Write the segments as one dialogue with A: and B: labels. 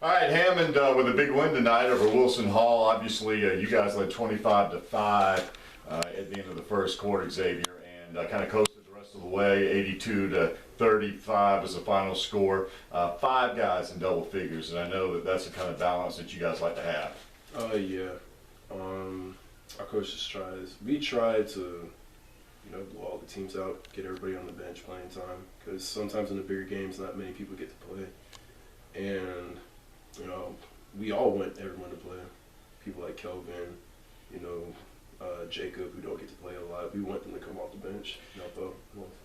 A: All right, Hammond with a big win tonight over Wilson Hall. Obviously, you guys led 25-5 at the end of the first quarter, Xavier, and kind of coasted the rest of the way. 82-35 was the final score. 5 guys in double figures, and I know that that's the kind of balance that you guys like to have.
B: Yeah. Our coach just tries. We try to, blow all the teams out, get everybody on the bench playing time, because sometimes in the bigger games, not many people get to play, and we all want everyone to play. People like Kelvin, Jacob, who don't get to play a lot. We want them to come off the bench, help out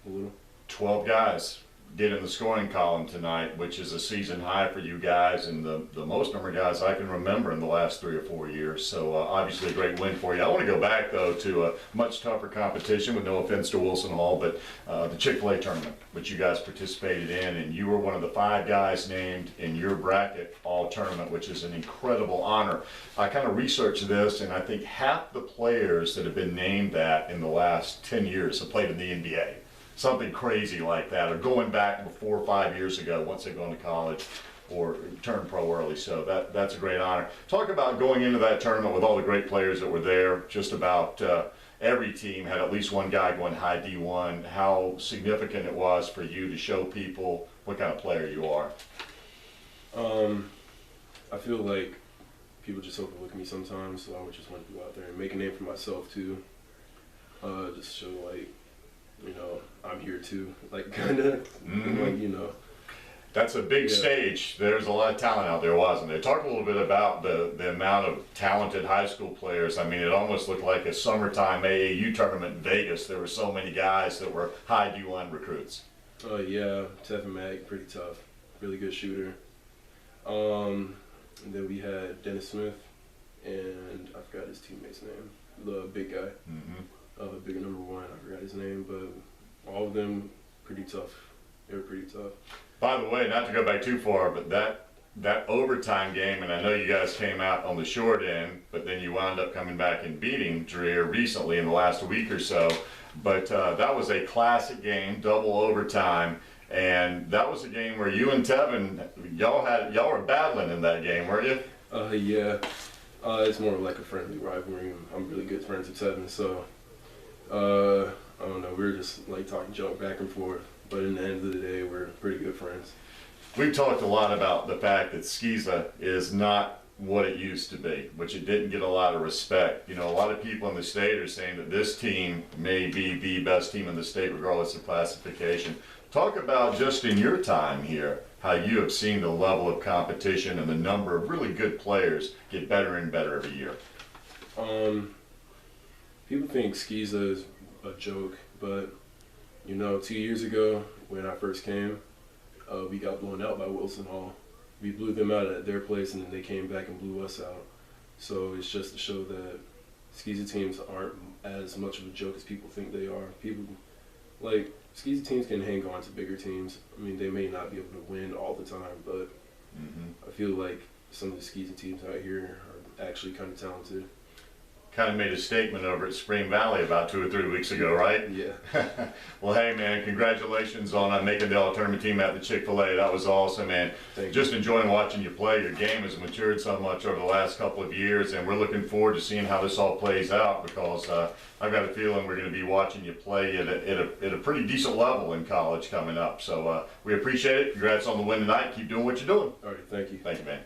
B: a little.
A: 12 guys get in the scoring column tonight, which is a season high for you guys, and the most number of guys I can remember in the last 3 or 4 years. So obviously a great win for you. I want to go back though to a much tougher competition, with no offense to Wilson Hall, but the Chick-fil-A tournament, which you guys participated in, and you were one of the 5 guys named in your bracket all tournament, which is an incredible honor. I kind of researched this, and I think half the players that have been named that in the last 10 years have played in the NBA. Something crazy like that, or going back 4 or 5 years ago once they've gone to college or turned pro early. So that's a great honor. Talk about going into that tournament with all the great players that were there. Just about every team had at least one guy going high D1. How significant it was for you to show people what kind of player you are.
B: I feel like people just overlook me sometimes, so I would just want to go out there and make a name for myself too. Just show I'm here too, kind of,
A: That's a big stage. There's a lot of talent out there, wasn't there? Talk a little bit about the amount of talented high school players. I mean, it almost looked like a summertime AAU tournament in Vegas. There were so many guys that were high D1 recruits.
B: Yeah, Tevin Mag, pretty tough, really good shooter. And then we had Dennis Smith, and I forgot his teammate's name, the big guy. Big number 1, I forgot his name, but all of them pretty tough. They were pretty tough.
A: By the way, not to go back too far, but that overtime game, and I know you guys came out on the short end, but then you wound up coming back and beating Xavier recently in the last week or so. But that was a classic game, double overtime, and that was a game where you and Tevin, y'all were battling in that game, weren't you?
B: Yeah. It's more like a friendly rivalry. I'm really good friends with Tevin, so I don't know, we were just talking junk back and forth, but in the end of the day, we're pretty good friends.
A: We've talked a lot about the fact that Skeeza is not what it used to be, which it didn't get a lot of respect. A lot of people in the state are saying that this team may be the best team in the state regardless of classification. Talk about, just in your time here, how you have seen the level of competition and the number of really good players get better and better every year.
B: People think Skeeza is a joke, but 2 years ago when I first came, we got blown out by Wilson Hall. We blew them out at their place, and then they came back and blew us out. So it's just to show that Skeeza teams aren't as much of a joke as people think they are. People Skeeza teams can hang on to bigger teams. I mean, they may not be able to win all the time, but I feel like some of the Skeeza teams out here are actually kind of talented.
A: Kind of made a statement over at Spring Valley about 2 or 3 weeks ago, right?
B: Yeah.
A: Well, hey, man, congratulations on making the all-tournament team at the Chick-fil-A. That was awesome, man. Just enjoying watching you play. Your game has matured so much over the last couple of years, and we're looking forward to seeing how this all plays out, because I've got a feeling we're going to be watching you play at a pretty decent level in college coming up. So we appreciate it. Congrats on the win tonight. Keep doing what you're doing.
B: All right, thank you.
A: Thank you, man.